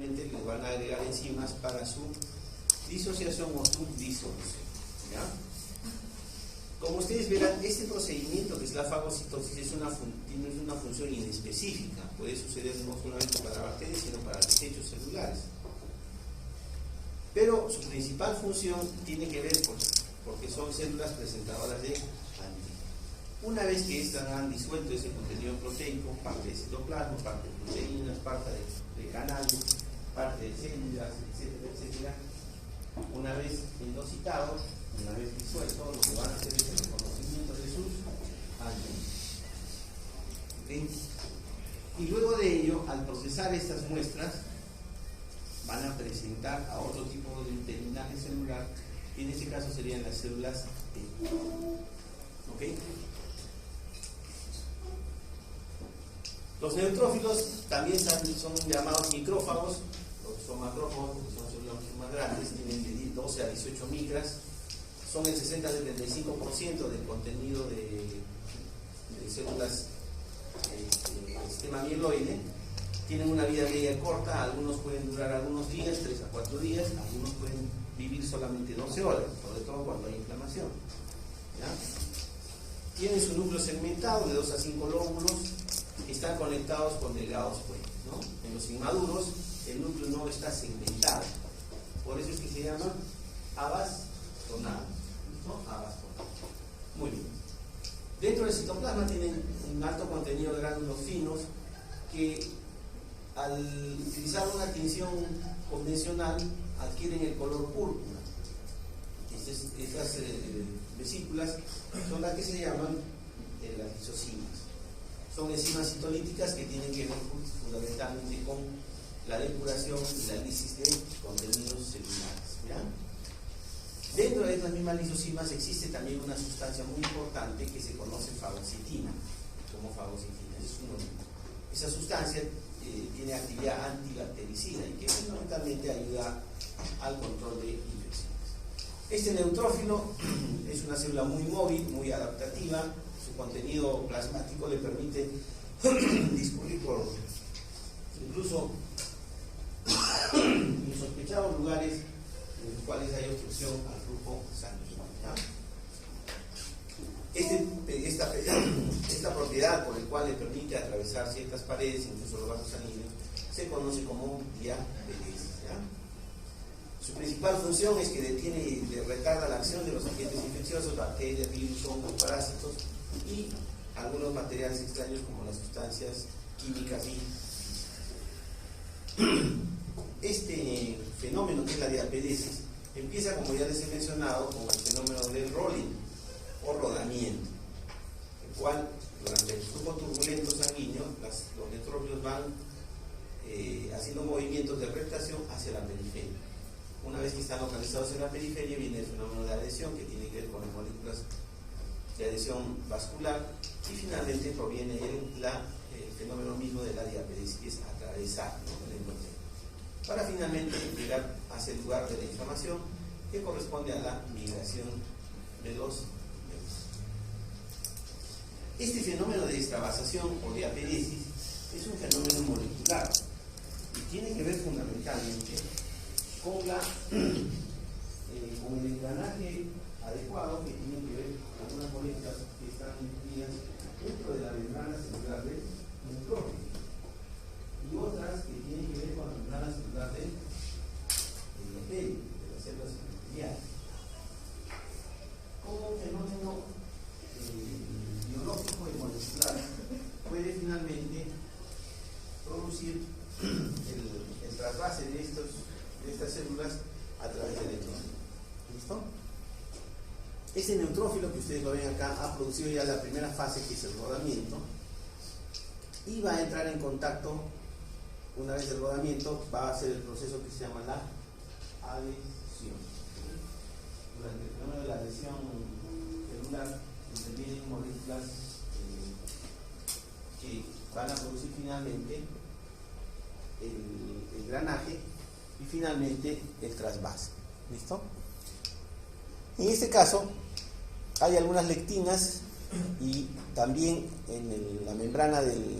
finalmente les van a agregar enzimas para su disociación o su disolución. ¿Ya? Como ustedes verán, este procedimiento que es la fagocitosis tiene una función inespecífica. Puede suceder no solamente para bacterias, sino para desechos celulares. Pero su principal función tiene que ver porque son células presentadoras de antígenos. Una vez que estas han disuelto ese contenido proteico, parte de citoplasma, parte de proteínas, parte de canales, parte de células, etcétera, etcétera, una vez endocitados, una vez disuelto, lo que van a hacer es el reconocimiento de sus antígenos. ¿Okay? Y luego de ello, al procesar estas muestras, van a presentar a otro tipo de terminaje celular, y en este caso serían las células T. ¿Ok? Los neutrófilos también son llamados micrófagos, los que son macrófagos, porque son células mucho más grandes, tienen de 12 a 18 micras, son el 60-75% del contenido de células del sistema mieloide. Tienen una vida media corta, algunos pueden durar algunos días, 3 a 4 días, algunos pueden vivir solamente 12 horas, sobre todo cuando hay inflamación. ¿Ya? Tienen su núcleo segmentado de 2 a 5 lóbulos, que están conectados con delgados puentes, ¿no? En los inmaduros el núcleo no está segmentado, por eso es que se llaman abastonados, ¿no? Abastonados. Muy bien. Dentro del citoplasma tienen un alto contenido de gránulos finos que al utilizar una tinción convencional adquieren el color púrpura. Estas vesículas son las que se llaman las lisosimas. Son enzimas citolíticas que tienen que ver fundamentalmente con la depuración y la lisis de contenidos celulares. ¿Ya? Dentro de estas mismas lisosimas existe también una sustancia muy importante que se conoce fagocitina, como fagocitina. Esa sustancia tiene actividad antibactericida y que fundamentalmente ayuda al control de infecciones. Este neutrófilo es una célula muy móvil, muy adaptativa. Su contenido plasmático le permite discurrir por incluso insospechados lugares en los cuales hay obstrucción al flujo sanguíneo. Esta propiedad por la cual le permite atravesar ciertas paredes, incluso los vasos sanguíneos, se conoce como diaperesis. Su principal función es que detiene y retarda la acción de los agentes infecciosos, bacterias, virus, hongos, parásitos y algunos materiales extraños como las sustancias químicas y este fenómeno que es la diaperesis empieza, como ya les he mencionado, con el fenómeno del rolling o rodamiento, el cual durante el flujo turbulento sanguíneo los neutrófilos van haciendo movimientos de reptación hacia la periferia. Una vez que están localizados en la periferia viene el fenómeno de adhesión, que tiene que ver con las moléculas de adhesión vascular, y finalmente proviene el fenómeno mismo de la diaperesis, que es atravesar, ¿no?, el endotelium, para finalmente llegar hacia el lugar de la inflamación, que corresponde a la migración de los nervios. Este fenómeno de extravasación o diaperesis es un fenómeno molecular y tiene que ver fundamentalmente con el engranaje adecuado que tiene que ver con unas moléculas que están incluidas dentro de la membrana celular del neutrófilo y otras que tienen que ver con la membrana celular del endotelio, de las células epiteliales. Como un fenómeno biológico y molecular puede finalmente producir el trasvase de estas células a través del neutrófilo. ¿Listo? Ese neutrófilo que ustedes lo ven acá ha producido ya la primera fase, que es el rodamiento, y va a entrar en contacto. Una vez el rodamiento va a hacer el proceso que se llama la adhesión. Durante el fenómeno de la adhesión celular intervienen moléculas que van a producir finalmente el granaje y finalmente el trasvase. ¿Listo? En este caso hay algunas lectinas y también en la membrana del,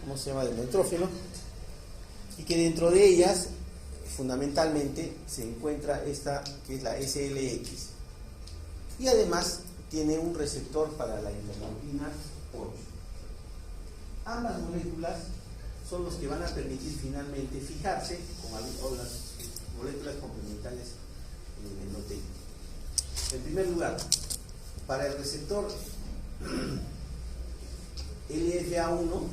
¿cómo se llama?, del neutrófilo, y que dentro de ellas fundamentalmente se encuentra esta que es la SLX, y además tiene un receptor para la interleuquina 8. Ambas moléculas son los que van a permitir finalmente fijarse con las moléculas complementarias en el endotelium. En primer lugar, para el receptor LFA1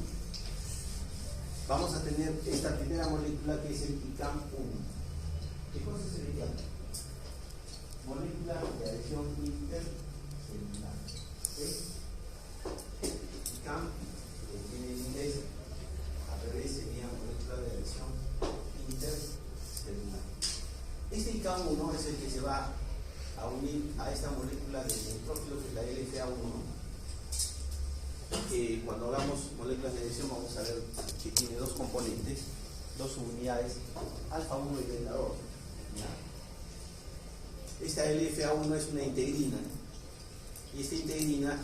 vamos a tener esta primera molécula que es el ICAM1. ¿Qué cosa es el ICAM? Molécula de adhesión intercelular. ICAM tiene el inglés, al revés sería molécula de adhesión intercelular. Este ICAM1 es el que se va a unir a esta molécula de neutrófilo que es la LFA1, que cuando hagamos moléculas de adhesión vamos a ver que tiene dos componentes, dos subunidades, alfa 1 y beta 2. Esta LFA1 es una integrina, y esta integrina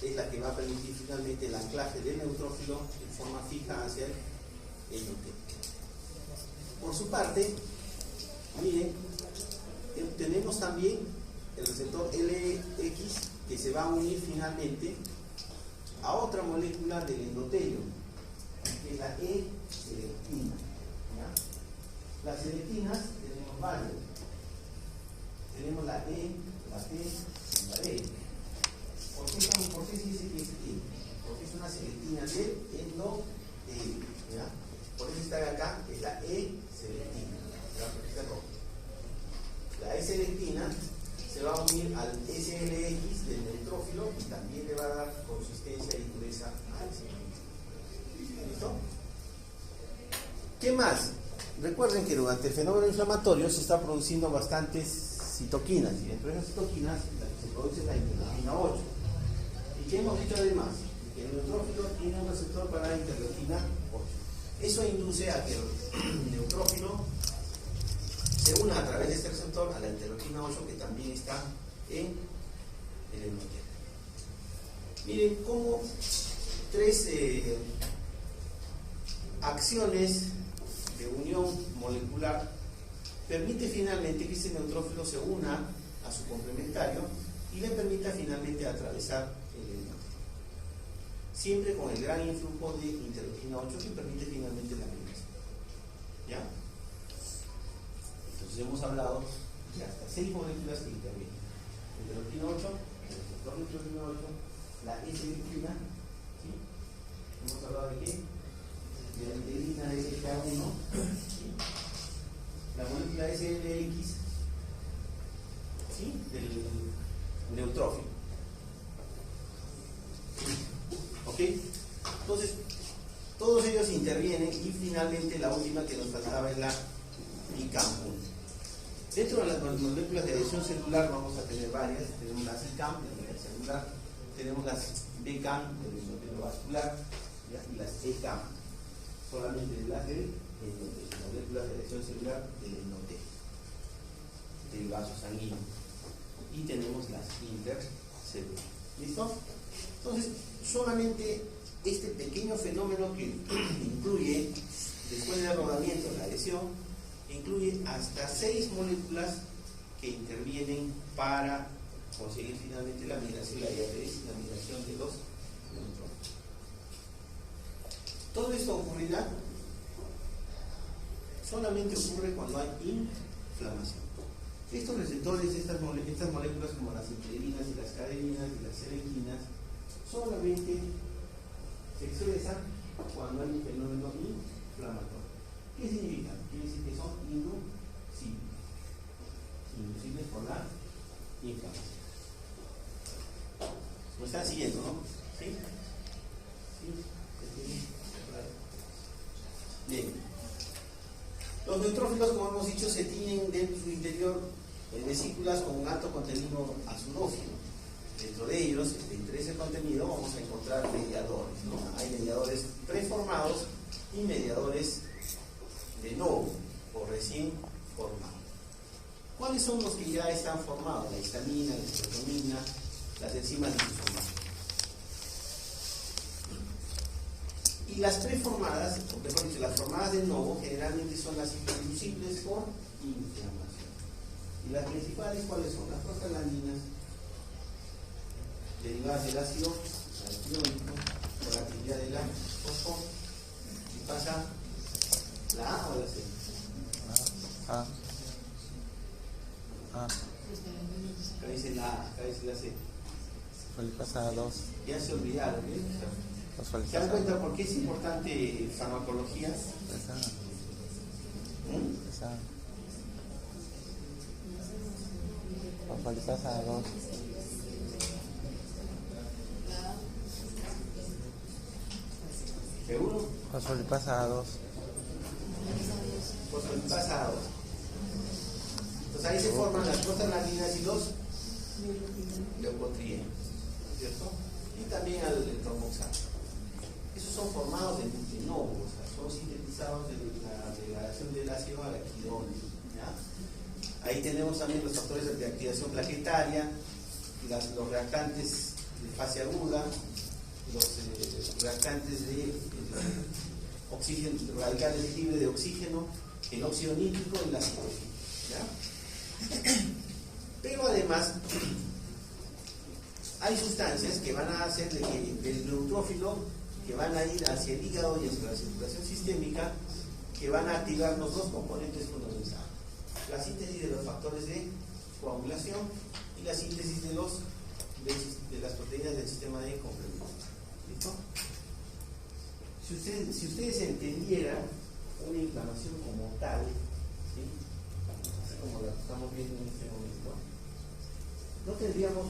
es la que va a permitir finalmente el anclaje del neutrófilo en forma fija hacia el endotelio. Por su parte, miren, tenemos también el receptor LX que se va a unir finalmente a otra molécula del endotelio, que es la E-selectina. Las selectinas tenemos varias. Tenemos la E, la T y la D. ¿Por qué se dice que es E? Porque es una selectina del endotelio. Por eso está acá, es la E-selectina. La E-selectina se va a unir al SLX del neutrófilo y también le va a dar consistencia y dureza a ese. ¿Listo? ¿Qué más? Recuerden que durante el fenómeno inflamatorio se está produciendo bastantes citoquinas, y dentro de esas citoquinas la que se produce es la interleuquina 8. ¿Y qué hemos dicho además? Que el neutrófilo tiene un receptor para la interleuquina 8. Eso induce a que el neutrófilo se una a través de este receptor a la interleuquina 8, que también está en el endotelio. Miren cómo tres acciones de unión molecular permite finalmente que ese neutrófilo se una a su complementario y le permita finalmente atravesar el endotelio. Siempre con el gran influjo de interleuquina 8 que permite finalmente la migración. ¿Ya? Entonces hemos hablado de hasta 6 moléculas que intervienen. Interleuquina 8, el receptor de interleuquina 8, la S-selectina, ¿sí? Hemos hablado de qué? De la integrina de SLA1, ¿sí? La molécula SLX, ¿sí? Del neutrófilo. ¿Ok? Entonces, todos ellos intervienen y finalmente la última que nos faltaba es la ICAM1. Dentro de las moléculas de adhesión celular vamos a tener varias. Tenemos las ICAM, de la celular, tenemos las BCAM, del endotelio vascular, ¿ya? Y las ECAM, solamente de las de moléculas de adhesión celular del endotelio, del vaso sanguíneo. Y tenemos las intercelulares. ¿Listo? Entonces, solamente este pequeño fenómeno que incluye, después del rodamiento de la adhesión, incluye hasta 6 moléculas que intervienen para conseguir finalmente la migración, la diabetes y la migración de los neutrófilos. Todo esto ocurrirá, solamente ocurre cuando hay inflamación. Estos receptores, estas moléculas como las integrinas y las cadeninas y las selectinas, solamente se expresan cuando hay un fenómeno inflamatorio. ¿Qué significa? Quiere decir que son inducibles por la inflamación. ¿Me están siguiendo, no? ¿Sí? Bien. Los neutrófilos, como hemos dicho, se tienen dentro de su interior vesículas con un alto contenido azulófilo. Dentro de ellos, entre ese contenido, vamos a encontrar mediadores, ¿no? Hay mediadores preformados y mediadores de nuevo o recién formados. ¿Cuáles son los que ya están formados? La histamina, la serotonina, las enzimas lisosomas. Y las preformadas, o mejor dicho, las formadas de nuevo, generalmente son las inducibles por inflamación. Y las principales, ¿cuáles son? Las prostaglandinas, derivadas del ácido araquidónico, por la actividad de la fosfo. ¿Y pasa la A o la C? Acá dice la A, acá dice la C. Pasa a 2. Ya se olvidaron, ¿eh? ¿Se dan cuenta por qué es importante farmacología? Fosfolipasa 2. ¿Seguro? Fosfolipasa 2. Fosfolipasa 2. Entonces ahí se forman las prostaglandinas y los leucotrienos, ¿cierto? Y también el tromboxano. Esos son formados de nuevo, o sea, son sintetizados de la degradación del ácido araquidónico. Ahí tenemos también los factores de activación plaquetaria, los reactantes de fase aguda, los reactantes de oxígeno, radicales libres de oxígeno, el óxido nítrico y la citosina. Pero además hay sustancias que van a hacer del neutrófilo, que van a ir hacia el hígado y hacia la circulación sistémica, que van a activar los dos componentes fundamentales: la síntesis de los factores de coagulación y la síntesis de las proteínas del sistema de complemento. ¿Listo? Si ustedes entendieran una inflamación como tal, ¿sí?, así como la que estamos viendo en este momento, no tendríamos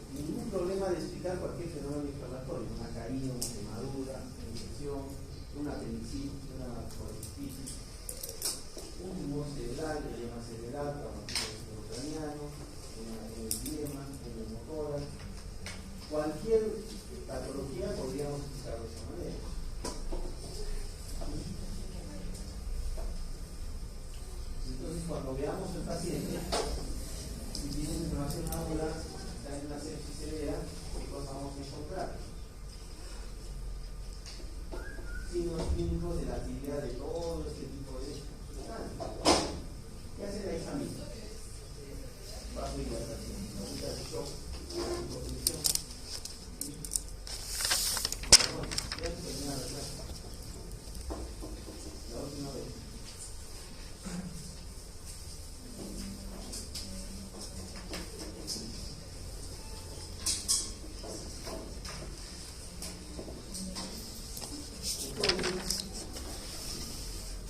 ningún problema de explicar cualquier fenómeno inflamatorio: una caída, una quemadura, una infección, una apendicitis, una colitis, un tumor cerebral, que se llama cerebral, traumatismo craniano, un edema, un neumotórax. Cualquier patología podríamos explicarlo de esa manera. Entonces, cuando veamos el paciente y tiene una inflamación aguda, está en una sepsis severa, ¿qué cosa vamos a encontrar? Signos clínicos de la actividad de todo este tipo de sustancias. ¿Qué hace la histamina? Vasodilatación, aumenta el shock, hipotensión. Bueno, ya se termina la clase. La última vez.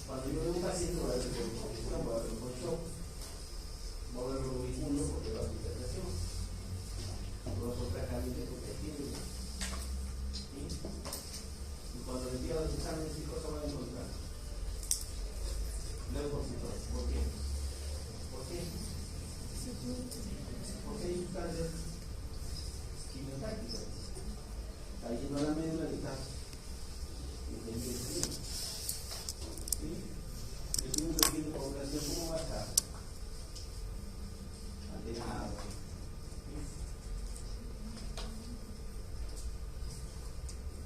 Cuando yo veo un paciente, voy a ver por confusión, voy a ver por shock, voy a ver por ubiculo porque va a hipertensión, voy a soltar caliente porque tiene. Y cuando le pido los exámenes, ¿qué cosa va a encontrar? Leucocitos. ¿Por qué? ¿Por qué? Porque hay sustancias quimiotácticas. Está yendo a la médula y está entendiendo. ¿Sí? El segundo tipo de coagulación, ¿cómo va a estar? Alterado. ¿Sí?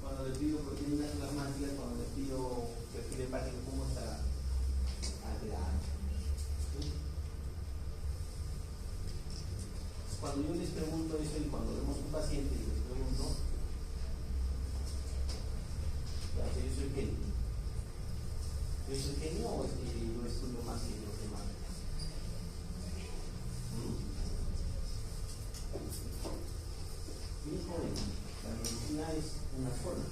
Cuando le pido proteínas plasmáticas, cuando le pido perfil hepático, ¿cómo está? Alterado. ¿Sí? Cuando yo les pregunto eso y cuando vemos un paciente y les pregunto, ya sé, yo soy genio. ¿Yo soy genio o es que yo estudio más que los demás? Bien joven, la medicina es una sola.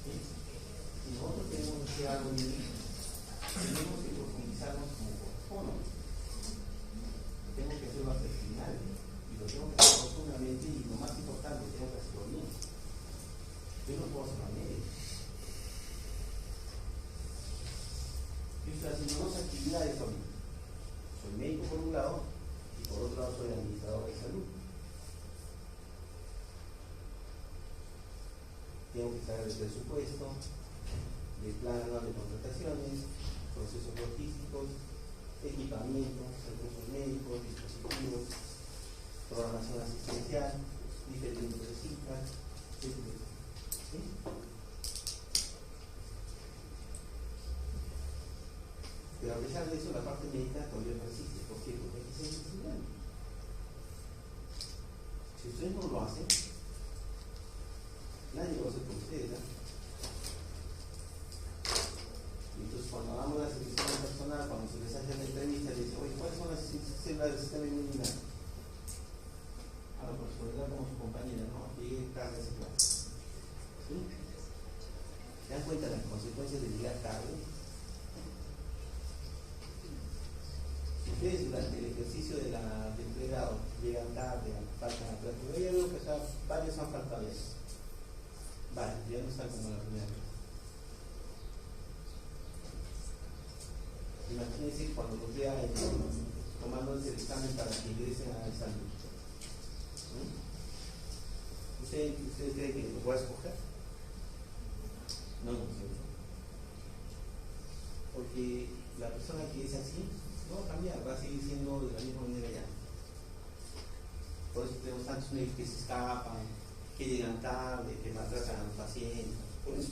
¿Sí? Si nosotros queremos hacer algo bien, tenemos que profundizarnos como corresponde. Tengo que hacerlo hasta el final y lo tengo que hacer profundamente, y lo más importante, tengo que hacerlo bien. Yo no puedo hacer la médica. Yo estoy haciendo dos actividades ahorita. Soy médico por un lado y por otro lado soy administrador de salud. Tengo que saber el presupuesto, el plan anual de contrataciones, procesos logísticos, equipamientos, recursos médicos, dispositivos, programación asistencial, diferentes de cifras, etc. ¿Sí? Pero a pesar de eso, la parte médica todavía persiste. ¿Por qué? Porque hay que seguir estudiando. Si ustedes no lo hacen, nadie lo va a hacer por ustedes, ¿no? Entonces, cuando hagamos la selección personal, cuando se les hace la entrevista, les dicen, oye, ¿cuáles son las células del sistema inmunitario? Ahora, por seguridad, como su compañera, ¿no? Llegue tarde a ese clase. ¿Sí? ¿Se dan cuenta de las consecuencias de llegar tarde? Si ustedes durante el ejercicio del pregrado llegan tarde, faltan a clase, yo ya veo que varios han faltado ya. Vale, ya no están como la primera vez. Imagínense cuando los vea tomando ese examen para que ingresen al examen. ¿Usted cree que lo va a escoger? No, no sé. Porque la persona que es así no va a cambiar, va a seguir siendo de la misma manera ya. Por eso tenemos tantos médicos que se escapan, que llegan tarde, que maltratan a los pacientes. Por eso.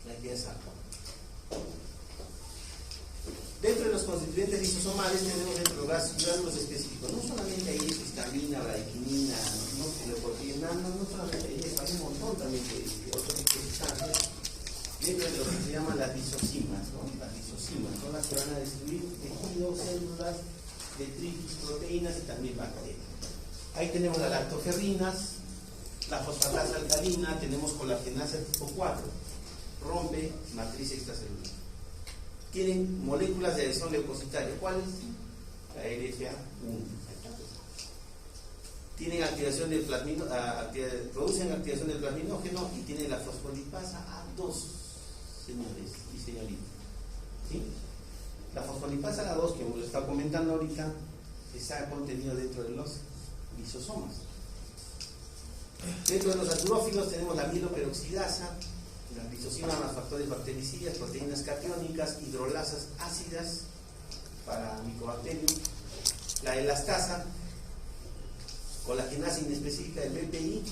Aquí está. Dentro de los constituyentes lisosomales tenemos dentro de los gránulos específicos. No solamente hay histamina, bradyquinina, no solamente hay eso, hay un montón también de otros tipos de sustancias dentro de lo que se llaman las lisosimas, ¿no? Las lisosimas son las que van a destruir tejidos, células, detritus, proteínas y también bacterias. Ahí tenemos las lactoferrinas, la fosfatasa alcalina, tenemos colagenasa tipo 4, rompe matriz extracelular. Tienen moléculas de adhesión leucocitaria. ¿Cuáles? La LFA1. Tienen activación del producen activación del plasminógeno y tienen la fosfolipasa A2, señores y señoritas. ¿Sí? La fosfolipasa A2, que lo está comentando ahorita, está contenido dentro de los lisosomas. Dentro de los aturófilos tenemos la mieloperoxidasa, las lisosimas más factores bactericidas, proteínas catiónicas, hidrolasas ácidas para micobacterium, la elastasa, colagenasa inespecífica del BPI,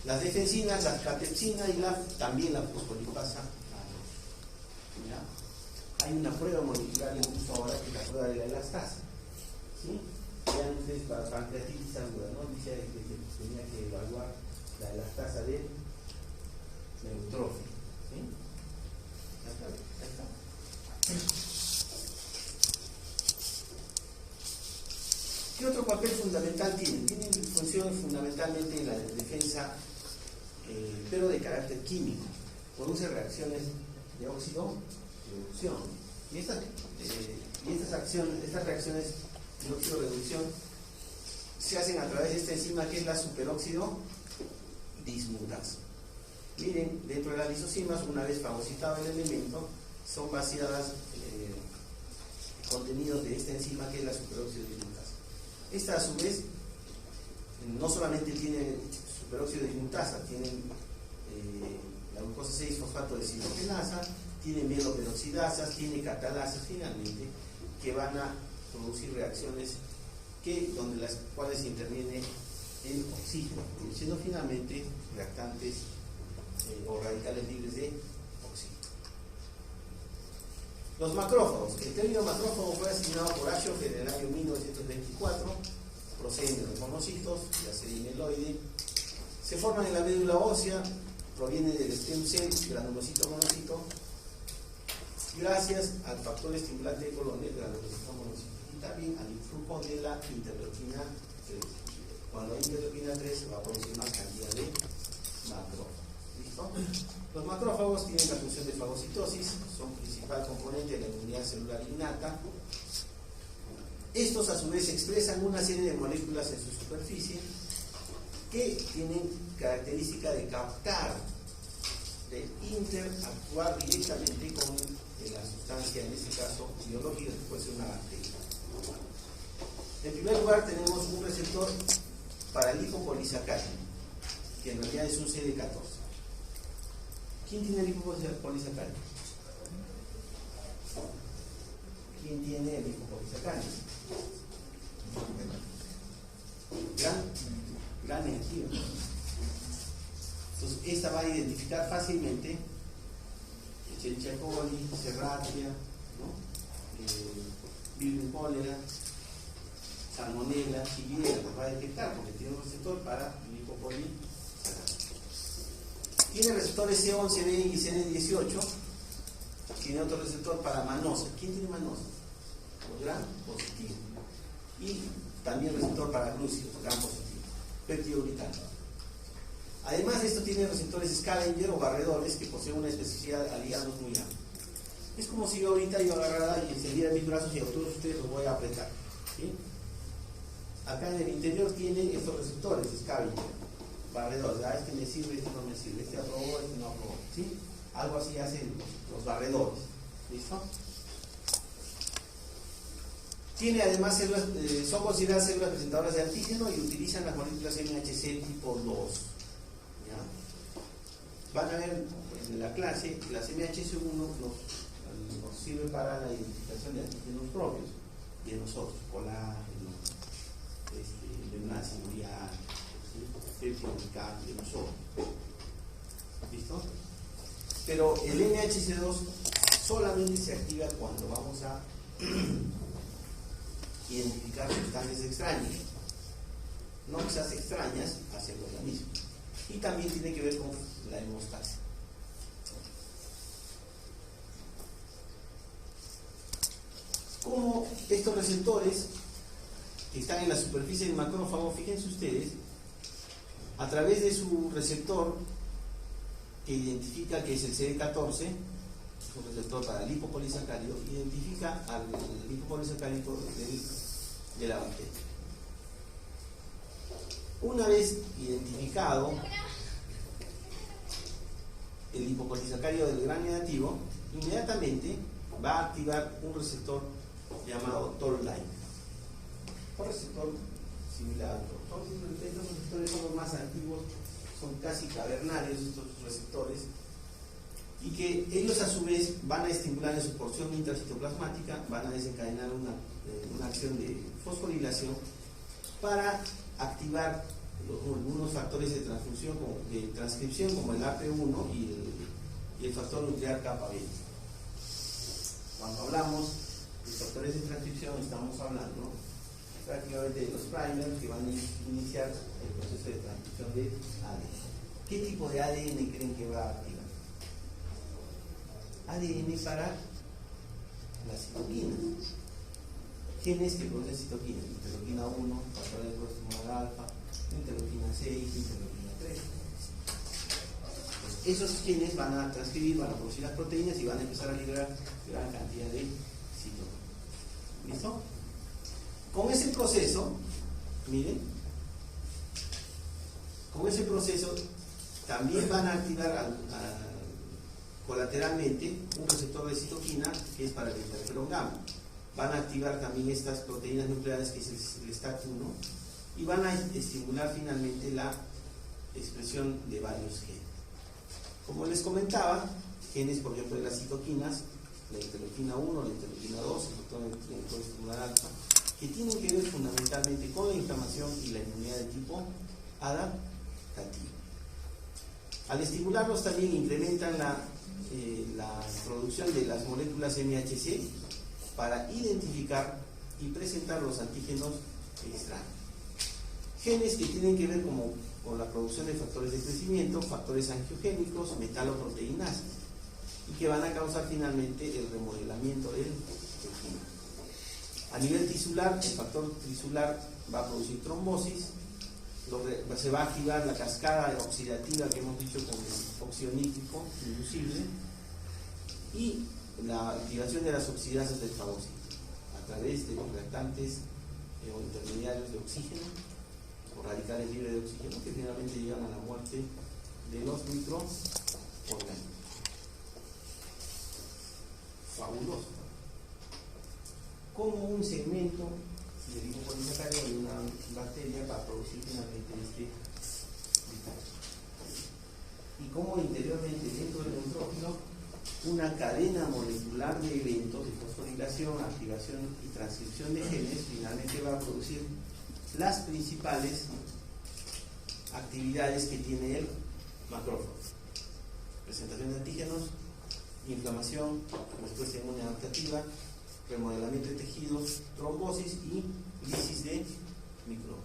las defensinas, la catepsina y también la fosfolipasa A2. ¿Ya? Hay una prueba molecular incluso ahora que es la prueba de la elastasa. ¿Sí? Vean ustedes para pancreatitis aguda, ¿no? Dice que tenía que evaluar la elastasa de neutrófilo. ¿Sí? Ahí está. ¿Qué otro papel fundamental tienen? Tienen función fundamentalmente en la defensa, pero de carácter químico. Producen reacciones de óxido-reducción. Y estas reacciones de óxido-reducción se hacen a través de esta enzima que es la superóxido dismutasa. Miren, dentro de las lisosimas, una vez fagocitado el elemento, son vaciadas contenidos de esta enzima que es la superóxido dismutasa. Esta a su vez no solamente tiene superóxido dismutasa, tiene la glucosa 6-fosfato de citrogenasa, tiene mieloperoxidasas, tiene catalasas finalmente, que van a producir reacciones donde las cuales interviene el oxígeno, produciendo finalmente reactantes o radicales libres de oxígeno. Los macrófagos. El término macrófago fue asignado por Ashoff en el año 1924, proceden de los monocitos, de acero mieloide, se forman en la médula ósea, proviene del stem cell, granulocito monocito, gracias al factor estimulante de colon, el granulocito monocito, y también al influjo de la interleuquina 3. Cuando hay interleuquina 3 se va a producir más cantidad de macrófagos. ¿Listo? Los macrófagos tienen la función de fagocitosis, son principal componente de la inmunidad celular innata. Estos a su vez expresan una serie de moléculas en su superficie que tienen característica de captar, de interactuar directamente con la sustancia, en este caso biológica, que puede ser una bacteria. En primer lugar tenemos un receptor para el lipopolisacárido, que en realidad es un CD14. ¿Quién tiene el lipopolisacárido? ¿Quién tiene el lipopolisacárido? Gran energía. Entonces, esta va a identificar fácilmente Escherichia coli, Serratia, ¿no? Virus cólera, Salmonella, Shigella, los va a detectar porque tiene un receptor para lipopolisacárido. Tiene receptores C11, B y CD18. Tiene otro receptor para manosa. ¿Quién tiene manosa? Gram positivo. Y también receptor para glúcidos, gram positivo. Péptido urical. Además, esto tiene receptores scavenger o barredores que poseen una especificidad a ligandos muy amplia. Es como si yo ahorita agarrara y encendiera mis brazos y a todos ustedes los voy a apretar. ¿Sí? Acá en el interior tienen estos receptores scavenger, barredores. Este me sirve, este no me sirve, este aprobó, este no aprobó. ¿Sí? Algo así hacen los barredores. ¿Listo? Tiene además células, son consideradas células presentadoras de antígeno y utilizan las moléculas MHC tipo 2. ¿Ya? Van a ver en la clase que las MHC1 nos sirven para la identificación de antígenos propios de nosotros, colágeno, membrana sinovial, péptido urical de nosotros. ¿Listo? Pero el MHC2 solamente se activa cuando vamos a identificar sustancias extrañas, no cosas extrañas hacia el organismo. Y también tiene que ver con la hemostasia. Como estos receptores que están en la superficie del macrófago, fíjense ustedes, a través de su receptor que identifica que es el CD14, es un receptor para lipopolisacárido, identifica al lipopolisacárido de la bacteria. Una vez identificado el lipopolisacárido del gran negativo, inmediatamente va a activar un receptor llamado Toll-like. Un receptor similar a otro. Estos receptores son los más antiguos, son casi cavernarios estos receptores, y que ellos a su vez van a estimular en su porción intracitoplasmática, van a desencadenar una acción de fosforilación para activar algunos factores de transcripción como el AP1 y el factor nuclear kappa 20. Cuando hablamos de factores de transcripción estamos hablando prácticamente de los primers que van a iniciar el proceso de transcripción de ADN. ¿Qué tipo de ADN creen que va a activar? ADN para las citoquinas. Genes que producen citoquinas, interleuquina 1, factor de costumal alfa, interleuquina 6, interleuquina 3. Pues esos genes van a transcribir, van a producir las proteínas y van a empezar a liberar gran cantidad de citoquinas. ¿Listo? Con ese proceso, miren, con ese proceso también van a activar colateralmente un receptor de citoquina que es para el interferón gamma. Van a activar también estas proteínas nucleares que es el STAT1 y van a estimular finalmente la expresión de varios genes. Como les comentaba, genes por ejemplo de las citoquinas, la interleuquina 1, la interleuquina 2, el factor estimular alfa, que tienen que ver fundamentalmente con la inflamación y la inmunidad de tipo adaptativo. Al estimularlos también incrementan la producción de las moléculas MHC para identificar y presentar los antígenos extraños. Genes que tienen que ver con la producción de factores de crecimiento, factores angiogénicos, metaloproteínas, y que van a causar finalmente el remodelamiento del tejido. A nivel tisular, el factor tisular va a producir trombosis, se va a activar la cascada oxidativa que hemos dicho con el óxido nítrico inducible y la activación de las oxidasas del fagocito a través de los reactantes o intermediarios de oxígeno o radicales libres de oxígeno que finalmente llevan a la muerte de los microorganismos. Fabuloso. Como un segmento de lipopolisacárido de una bacteria para producir finalmente este vital. Y como interiormente dentro del neutrófilo una cadena molecular de eventos de fosforilación, activación y transcripción de genes finalmente va a producir las principales actividades que tiene el macrófago: presentación de antígenos, inflamación, respuesta inmune adaptativa, remodelamiento de tejidos, trombosis y lisis de microbios.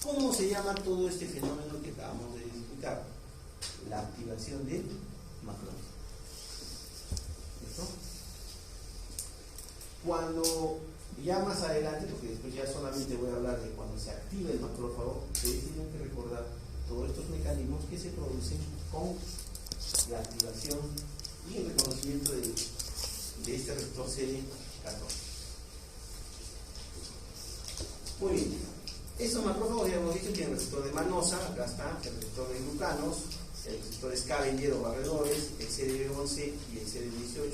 ¿Cómo se llama todo este fenómeno que acabamos de explicar? La activación de macrófagos. ¿Listo? Cuando ya más adelante, porque después ya solamente voy a hablar de cuando se activa el macrófago, ustedes tienen que recordar todos estos mecanismos que se producen con la activación y el reconocimiento de este receptor CD14. Muy bien, estos macrófagos ya hemos dicho que tienen el receptor de manosa, acá está, el receptor de glucanos, el receptor Scavenger o barredores, el CD11 y el CD18,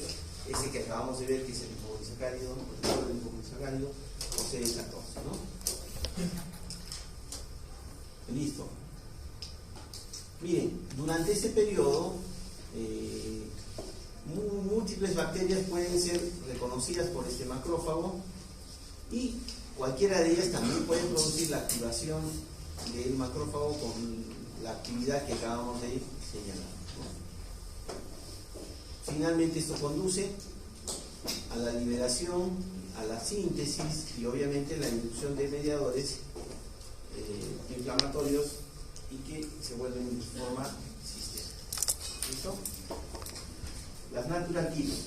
ese que acabamos de ver que es el liposacárido, el receptor del liposacárido o CD14, ¿no? Listo. Miren, durante este periodo múltiples bacterias pueden ser reconocidas por este macrófago y cualquiera de ellas también puede producir la activación del macrófago con la actividad que acabamos de señalar, ¿no? Finalmente esto conduce a la liberación, a la síntesis y obviamente la inducción de mediadores inflamatorios y que se vuelven de forma sistémica. ¿Listo? Las natural killers.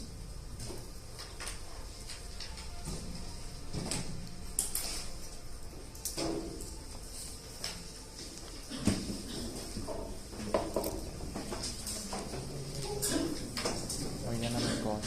Mañana me como.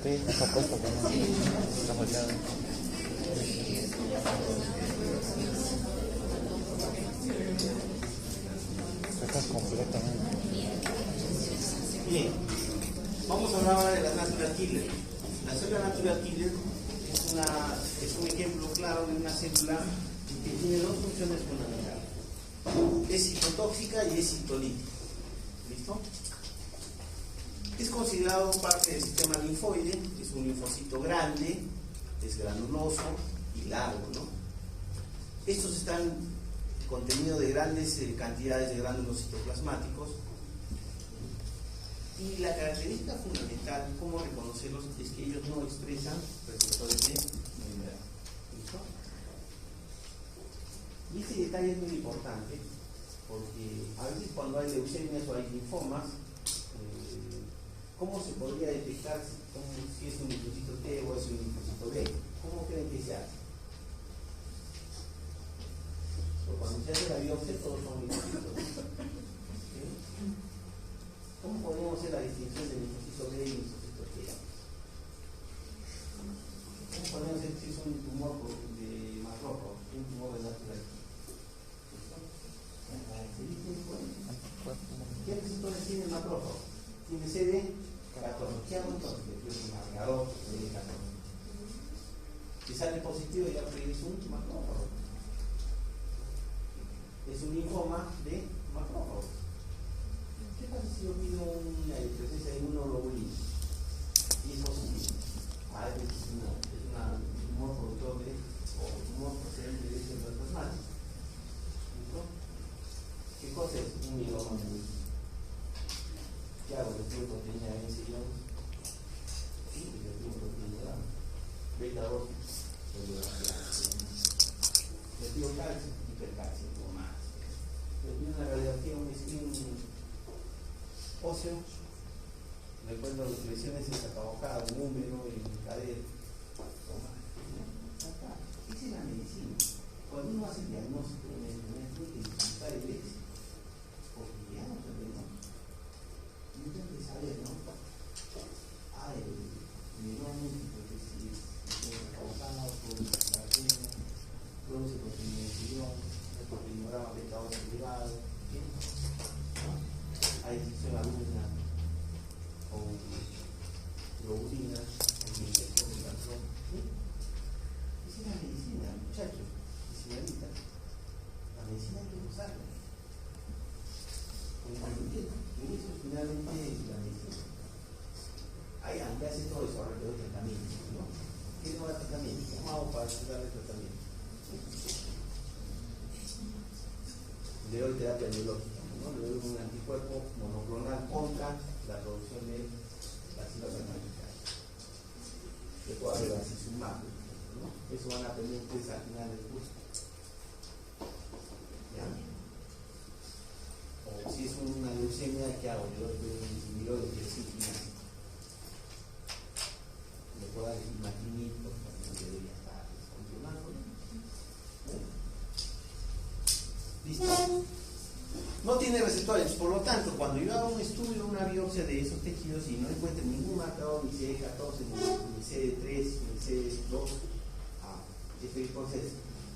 Está puesto que no está volteado. Está completamente. Bien, vamos a hablar ahora de la natural killer. La célula natural killer es un ejemplo claro de una célula que tiene dos funciones fundamentales. Es citotóxica y es citolítica. ¿Listo? Es considerado parte del sistema linfoide, es un linfocito grande, es granuloso y largo, ¿no? Estos están contenidos de grandes cantidades de gránulos citoplasmáticos y la característica fundamental, cómo reconocerlos, es que ellos no expresan receptores de membrana. ¿Listo? Y ese detalle es muy importante porque a veces cuando hay leucemias o hay linfomas, ¿cómo se podría detectar si es un linfocito T o es un linfocito B? ¿Cómo creen que se hace? Pero cuando se hace la biopsia todos son linfocitos. ¿Sí? ¿Cómo podríamos hacer la distinción de linfocito B y linfocito T? ¿Cómo podríamos hacer si es un tumor de macrófago, un tumor de natural? ¿Qué receptores tiene el macrófago? Tiene CD14. ¿Qué hago entonces? Le pido un marcador CD14. Si sale positivo, ya es un macrófago. Es un linfoma de macrófago. ¿Qué pasa si yo pido una presencia de inmunoglobulina? Y es positivo. Es un tumor productor de, o tumor procedente de células plasmáticas. ¿Qué cosa es un mieloma? ¿Qué hago? Le pido proteína de ensillón y le pido proteína beta 2, le pido calcio, hipercalcio o más. Le pido una radiografía, un screen óseo Recuerdo lesiones en Zacahuacá, un húmero, en cadera. Esa es la medicina. Cuando uno hace el diagnóstico de una enfermedad, tiene que disfrutar el éxito. Porque ya no sabemos. Yo tengo que saber, ¿no? El neurón múltiple, que si es causado por la cadena, produce por inhibición, por ignoraba beta 2 elevado, ¿sí? Hay disfunción alumna o globulina, infección de patrón, ¿sí? Esa es la medicina, muchachos y señoritas. La medicina hay que usarla. Porque eso finalmente es la medicina. Hay que hacer todo eso, ahora le doy tratamiento, ¿no? ¿Qué no da tratamiento? ¿Cómo hago para darle tratamiento? Le doy terapia biológica, ¿no? Le doy un anticuerpo monoclonal contra la producción de bacillus antimicales. Le puedo dar bacillumab, ¿no? Eso van a aprender ustedes al final del curso. ¿Ya? O si es una leucemia, ¿qué hago? Le doy un inhibidor de tiroxina. Le puedo dar el maquinito, no debería estar descontinuado. ¿Listo? No tiene receptores, por lo tanto, cuando yo hago un estudio, una biopsia de esos tejidos y no encuentro ningún marcador, ni CD14, ni CD3, ni CD2, entonces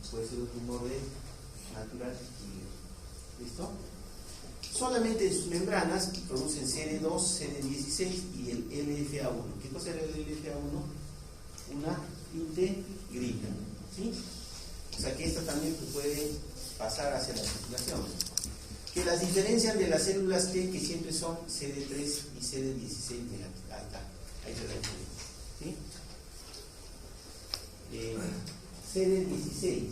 puede ser un tumor natural. ¿Listo? Solamente en sus membranas producen CD2, CD16 y el LFA1. ¿Qué cosa era el LFA1? Una integrina, ¿sí? O sea que esta también puede pasar hacia la circulación. Que las diferencian de las células T, que siempre son CD3 y CD16 negativas. Ahí se da la diferencia, ¿sí? CD16,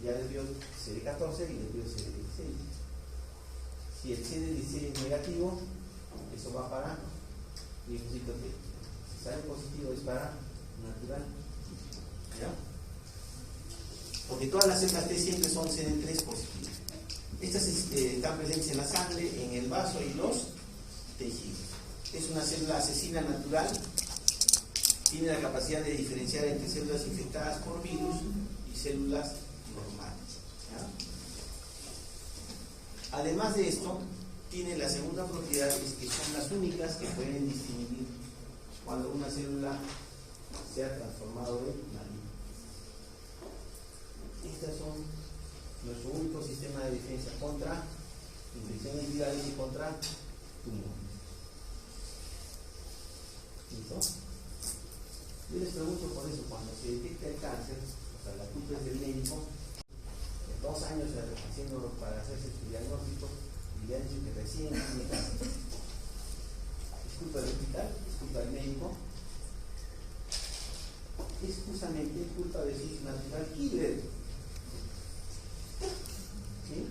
ya les dio CD14 y les dio CD16. Si el CD16 es negativo, eso va para linfocito T. Si sale positivo, es para natural. ¿Ya? Porque todas las células T siempre son CD3 positivas. Estas están presentes en la sangre, en el vaso y los tejidos. Es una célula asesina natural. Tiene la capacidad de diferenciar entre células infectadas por virus y células normales. ¿Ya? Además de esto, tiene la segunda propiedad, es que son las únicas que pueden distinguir cuando una célula se ha transformado en maligna. Estas son nuestro único sistema de defensa contra infecciones virales y contra tumores. ¿Listo? Yo les pregunto por eso, cuando se detecta el cáncer, o sea, la culpa es del médico, 2 años haciéndolo para hacerse su diagnóstico y le han dicho que recién tiene cáncer. ¿Es culpa del hospital? ¿Es culpa del médico? Es justamente culpa de su natural killer. ¿Sí?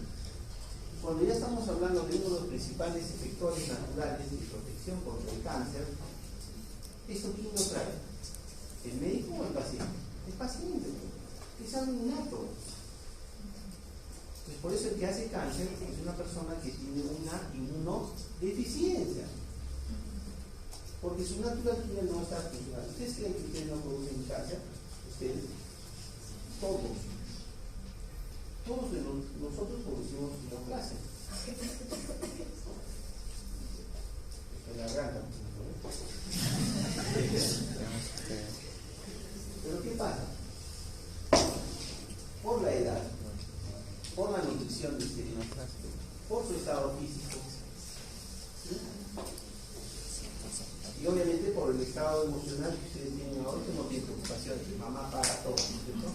Cuando ya estamos hablando de uno de los principales efectores naturales de protección contra el cáncer, ¿esto quién lo trae? ¿El médico o el paciente? El paciente. Es algo innato. Entonces, por eso el que hace cáncer es una persona que tiene una inmunodeficiencia. Porque su natural killer no está funcionando. ¿Ustedes creen que ustedes no producen cáncer? Ustedes, todos de nosotros producimos neoplasia. En la garganta. Pero ¿qué pasa? Por la edad, por la nutrición de ustedes, por su estado físico, ¿sí? Y obviamente por el estado emocional que ustedes tienen ahora, que no tienen preocupación, que mamá paga todo, ¿no es cierto?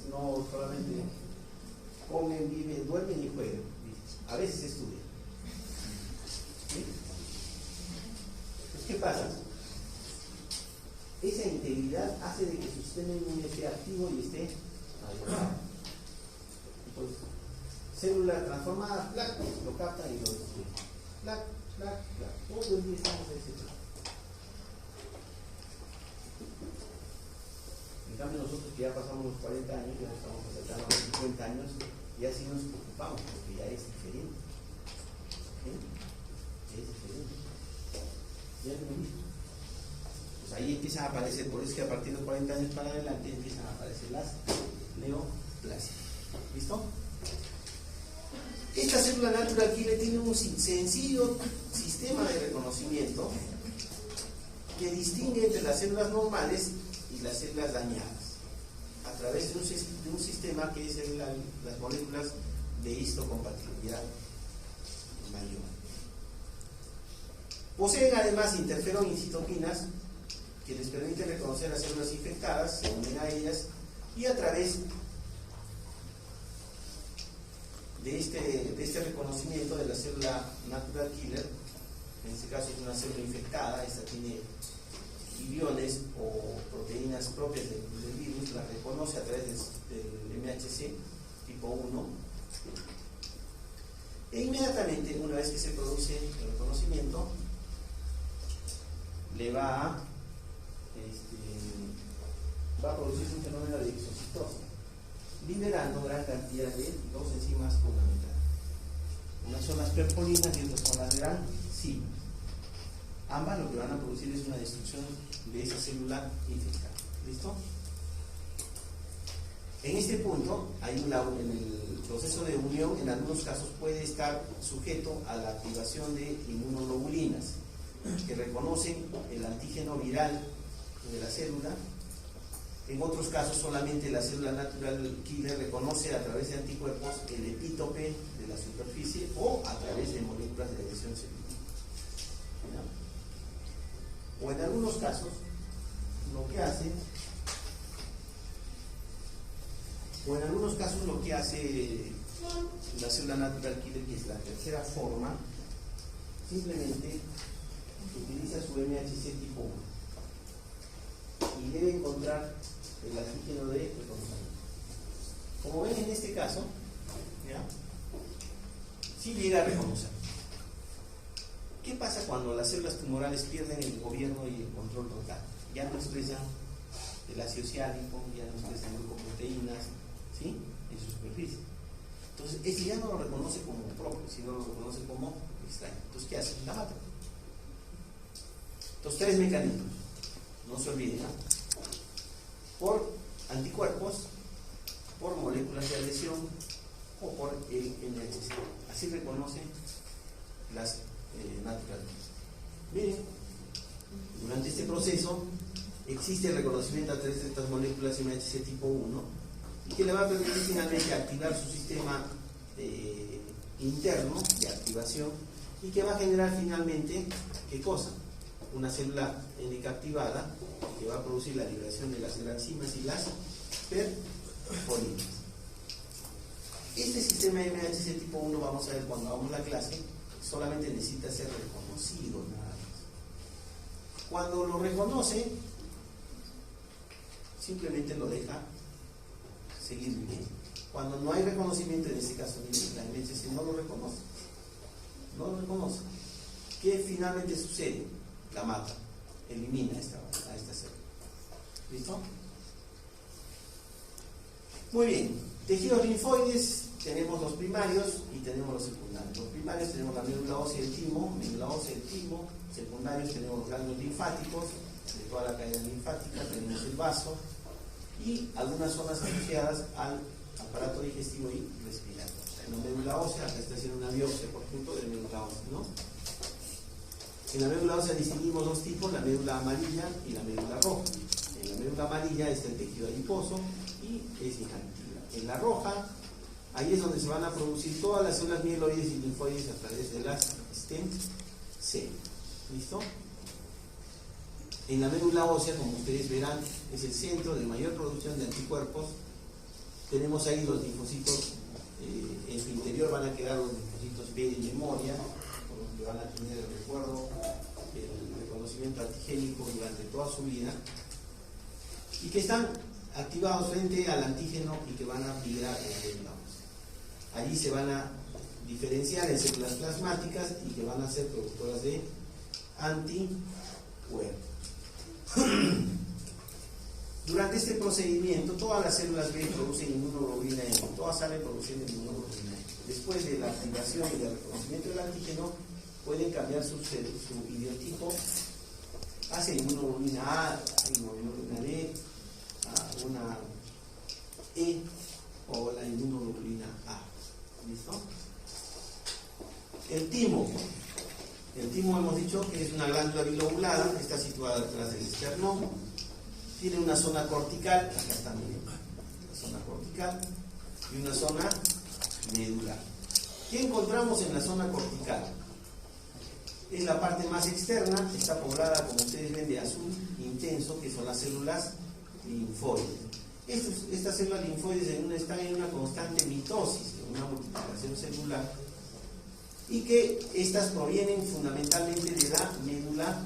No solamente comen, viven, duermen y juegan, a veces estudian. ¿Sí? Entonces, ¿qué pasa? Esa integridad hace de que su sistema inmune esté activo y esté adecuado. Entonces, célula transformada, ¡plac!, lo capta y lo destruye. ¡Plac!, ¡plac!, ¡plac! Todo el día estamos en ese plan. En cambio, nosotros que ya pasamos los 40 años, ya nos estamos acercando a los 50 años, ya sí nos preocupamos, porque ya es diferente. ¿Sí? Es diferente. ¿Ya lo viste? Pues ahí empiezan a aparecer, por eso es que a partir de 40 años para adelante empiezan a aparecer las neoplasias. ¿Listo? Esta célula natural killer tiene un sencillo sistema de reconocimiento que distingue entre las células normales y las células dañadas a través de un sistema que es las moléculas de histocompatibilidad mayor. Poseen además interferón y citoquinas que les permiten reconocer las células infectadas, se unen a ellas y a través de este reconocimiento de la célula natural killer, en este caso es una célula infectada, esta tiene guiones o proteínas propias del virus, la reconoce a través del MHC tipo 1 e inmediatamente, una vez que se produce el reconocimiento, le va a producir un fenómeno de exocitosis, liberando gran cantidad de dos enzimas fundamentales. Unas son las perpolinas y otras son las grancimas. Ambas lo que van a producir es una destrucción de esa célula infectada. ¿Listo? En este punto, en el proceso de unión, en algunos casos puede estar sujeto a la activación de inmunoglobulinas que reconocen el antígeno viral de la célula. En otros casos, solamente la célula natural killer reconoce a través de anticuerpos el epítope de la superficie o a través de moléculas de adhesión celular. O en algunos casos, lo que hace la célula natural killer, que es la tercera forma, simplemente utiliza su MHC tipo 1 y debe encontrar el antígeno de reconocimiento. Como ven en este caso, sí llega a reconocer. ¿Qué pasa cuando las células tumorales pierden el gobierno y el control total? Ya no expresan el ácido ciálico, ya no expresan glucoproteínas, ¿sí?, en su superficie. Entonces, ese ya no lo reconoce como propio, sino lo reconoce como extraño. Entonces, ¿qué hace? La mata. Entonces, tres mecanismos, no se olviden, ¿no? Por anticuerpos, por moléculas de adhesión o por el MHC. Así reconoce las naturales. Miren, durante este proceso existe el reconocimiento a través de estas moléculas MHC tipo 1 y que le va a permitir finalmente activar su sistema interno de activación y que va a generar finalmente, ¿qué cosa? Una célula NK activada que va a producir la liberación de las grancimas y las perpolinas. Este sistema MHC tipo 1, vamos a ver cuando hagamos la clase, solamente necesita ser reconocido nada más. Cuando lo reconoce, simplemente lo deja seguir viviendo. Cuando no hay reconocimiento, en este caso la MHC no lo reconoce. No lo reconoce. ¿Qué finalmente sucede? La mata, elimina a esta célula. ¿Listo? Muy bien. Tejidos linfoides, tenemos los primarios y tenemos los secundarios. Los primarios tenemos la médula ósea y el timo, secundarios tenemos los ganglios linfáticos, de toda la cadena linfática, tenemos el vaso y algunas zonas asociadas al aparato digestivo y respiratorio. En la médula ósea, acá está haciendo una biopsia, por ejemplo, de médula ósea, ¿no? En la médula ósea distinguimos dos tipos, la médula amarilla y la médula roja. En la médula amarilla está el tejido adiposo y es inactiva. En la roja, ahí es donde se van a producir todas las células mieloides y linfoides a través de las stem cell. ¿Listo? En la médula ósea, como ustedes verán, es el centro de mayor producción de anticuerpos. Tenemos ahí los linfocitos, en su interior van a quedar los linfocitos B de memoria, con los que van a tener el recuerdo, el reconocimiento antigénico durante toda su vida, y que están activados frente al antígeno y que van a migrar en la médula ósea. Allí se van a diferenciar en células plasmáticas y que van a ser productoras de anticuerpos. Durante este procedimiento, todas las células B producen inmunoglobulina M, todas salen produciendo inmunoglobulina M. Después de la activación y del reconocimiento del antígeno, pueden cambiar su idiotipo hace inmunoglobulina A, inmunoglobulina D, una E o la inmunoglobulina A. ¿Listo? El timo. El timo hemos dicho que es una glándula bilobulada, está situada detrás del esternón, tiene una zona cortical, acá está, miren, la zona cortical, y una zona medular. ¿Qué encontramos en la zona cortical? Es la parte más externa, está poblada, como ustedes ven, de azul intenso, que son las células linfoides. Estas células linfoides están en una constante mitosis, en una multiplicación celular, y que estas provienen fundamentalmente de la médula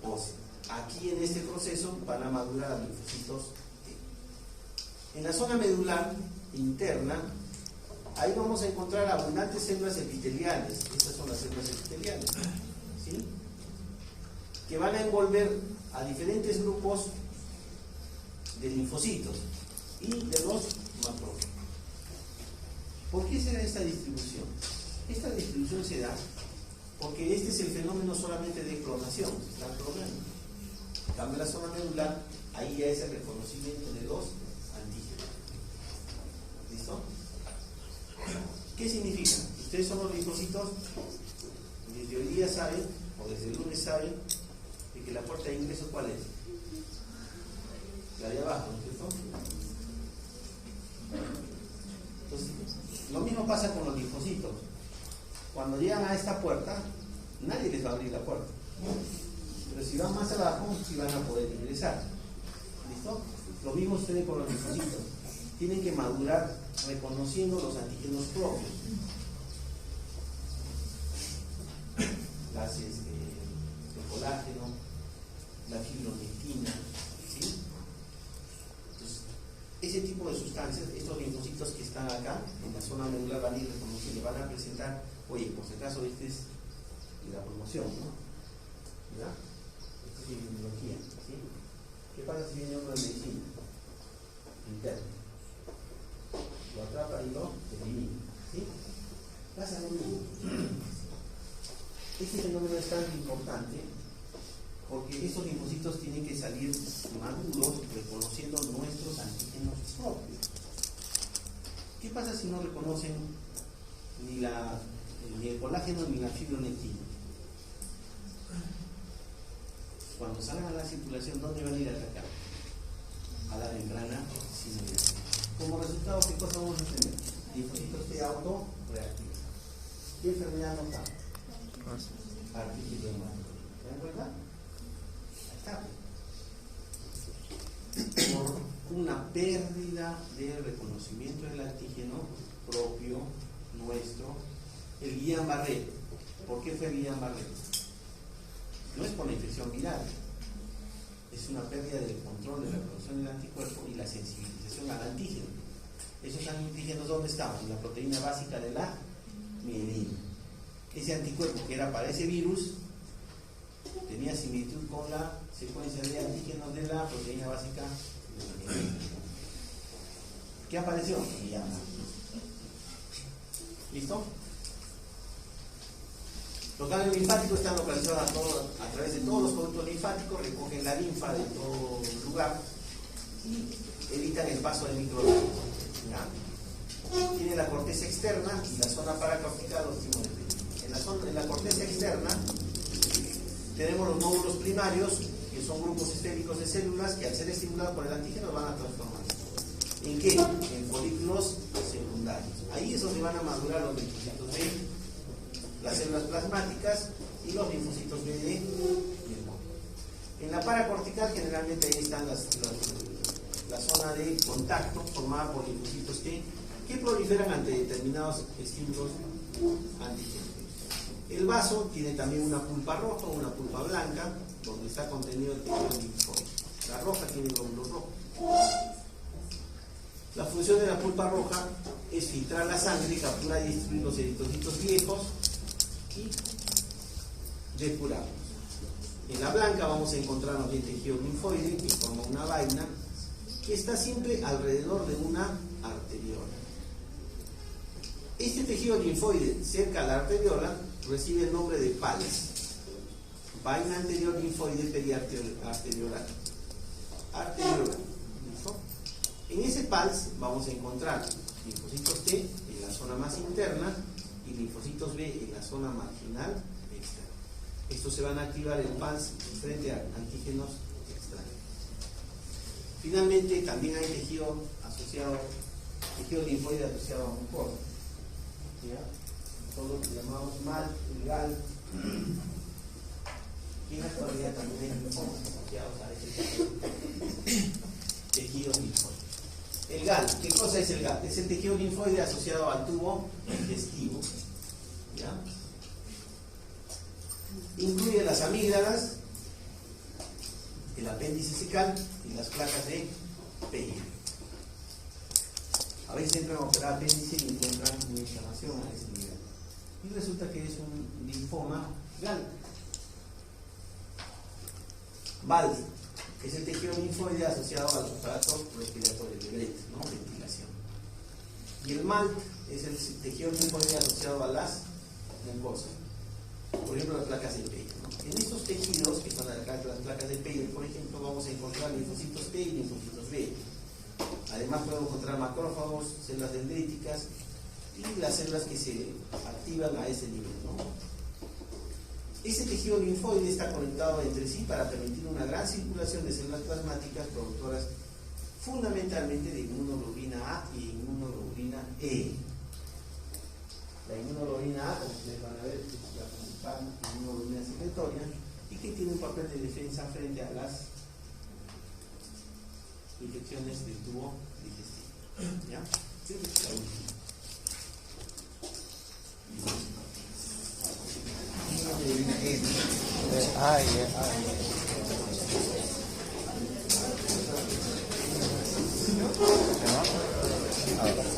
ósea. Aquí en este proceso van a madurar a linfocitos T. En la zona medular interna, ahí vamos a encontrar abundantes células epiteliales. Estas son las células epiteliales, ¿sí? Que van a envolver a diferentes grupos de linfocitos y de los macrófagos. ¿Por qué se da esta distribución? Esta distribución se da porque este es el fenómeno solamente de clonación, se están clonando. En cambio, la zona medular, ahí ya es el reconocimiento de los antígenos. ¿Listo? ¿Qué significa? Ustedes son los linfocitos, desde hoy día saben, o desde el lunes saben, de que la puerta de ingreso, ¿cuál es? La de abajo, ¿no es cierto? Entonces, lo mismo pasa con los linfocitos. Cuando llegan a esta puerta, nadie les va a abrir la puerta. Pero si van más abajo, sí van a poder ingresar. ¿Listo? Lo mismo sucede con los linfocitos. Tienen que madurar reconociendo los antígenos propios. El colágeno, la fibronectina, ¿sí? Entonces, ese tipo de sustancias, estos linfocitos que están acá, en la zona medular, van a ir reconociendo, van a presentar, oye, por si acaso, esta es la promoción, ¿no? ¿Verdad? Esta es inmunología, ¿sí? ¿Qué pasa si viene uno de medicina? Interno. Lo atrapa y lo elimina, ¿sí? Pasa lo mismo. Este fenómeno es tan importante porque esos linfocitos tienen que salir maduros reconociendo nuestros antígenos propios. ¿Qué pasa si no reconocen ni el colágeno ni la fibronectina? Cuando salgan a la circulación, ¿dónde van a ir a atacar? A la membrana sinovial. Como resultado, ¿qué cosa vamos a tener? Linfocitos T autorreactivos. ¿Qué enfermedad nos da? Artritis reumatoide. ¿Se dan cuenta? Ahí está. Por una pérdida de reconocimiento del antígeno propio, nuestro, el Guillain-Barré. ¿Por qué fue Guillain-Barré? No es por la infección viral, es una pérdida del control de la producción del anticuerpo y la sensibilización al antígeno. Esos antígenos, ¿dónde estaban? En la proteína básica de la mielina. Ese anticuerpo que era para ese virus tenía similitud con la secuencia de antígenos de la proteína básica de la mielina. ¿Qué apareció? Guillain-Barré. ¿Listo? Los ganglios linfáticos están localizados a través de todos los conductos linfáticos, recogen la linfa de todo lugar y evitan el paso de microorganismos. Tiene la corteza externa y la zona paracortical, los decimos en la corteza externa tenemos los nódulos primarios, que son grupos estéricos de células que al ser estimulados por el antígeno van a transformarse. ¿En qué? En folículos secundarios. Ahí es donde van a madurar los linfocitos B, las células plasmáticas y los linfocitos B de en la paracortical generalmente ahí están la zona de contacto formada por linfocitos T que proliferan ante determinados estímulos antigénicos. El vaso tiene también una pulpa roja o una pulpa blanca donde está contenido el tejido linfóide. La roja tiene glóbulos rojos. La función de la pulpa roja es filtrar la sangre, capturar y destruir los eritrocitos viejos y depurarlos. En la blanca vamos a encontrarnos el tejido linfoide que forma una vaina que está siempre alrededor de una arteriola. Este tejido linfoide cerca a la arteriola recibe el nombre de pales. vaina anterior linfoide periarteriolar. ¿Listo? En ese PALS vamos a encontrar linfocitos T en la zona más interna y linfocitos B en la zona marginal externa. Estos se van a activar en PALS frente a antígenos extraños. Finalmente, también hay tejido linfoide asociado a mucosa. Todo lo que llamamos MAL, el GAL. Y en la actualidad también hay linfomas asociados a ese tejido linfoide. El GAL, ¿qué cosa es el GAL? Es el tejido linfoide asociado al tubo digestivo. ¿Ya? Incluye las amígdalas, el apéndice cecal y las placas de Peyer. A veces entran a operar apéndice y encuentran una inflamación a ese nivel. Y resulta que es un linfoma GAL. VAL es el tejido linfoide asociado al aparato respiratorio de Brett, ¿no? Ventilación. Y el MALT es el tejido linfoide asociado a las mucosas. Por ejemplo, las placas de Peyer, ¿no? En estos tejidos, que son las placas de Peyer, por ejemplo, vamos a encontrar linfocitos T y linfocitos B. Además podemos encontrar macrófagos, células dendríticas y las células que se activan a ese nivel, ¿no? Ese tejido linfoide está conectado entre sí para permitir una gran circulación de células plasmáticas productoras fundamentalmente de inmunoglobulina A y inmunoglobulina E. La inmunoglobulina A, como ustedes van a ver, es la principal inmunoglobulina secretoria y que tiene un papel de defensa frente a las infecciones del tubo digestivo. ¿Ya? Esa es la última. ¿No?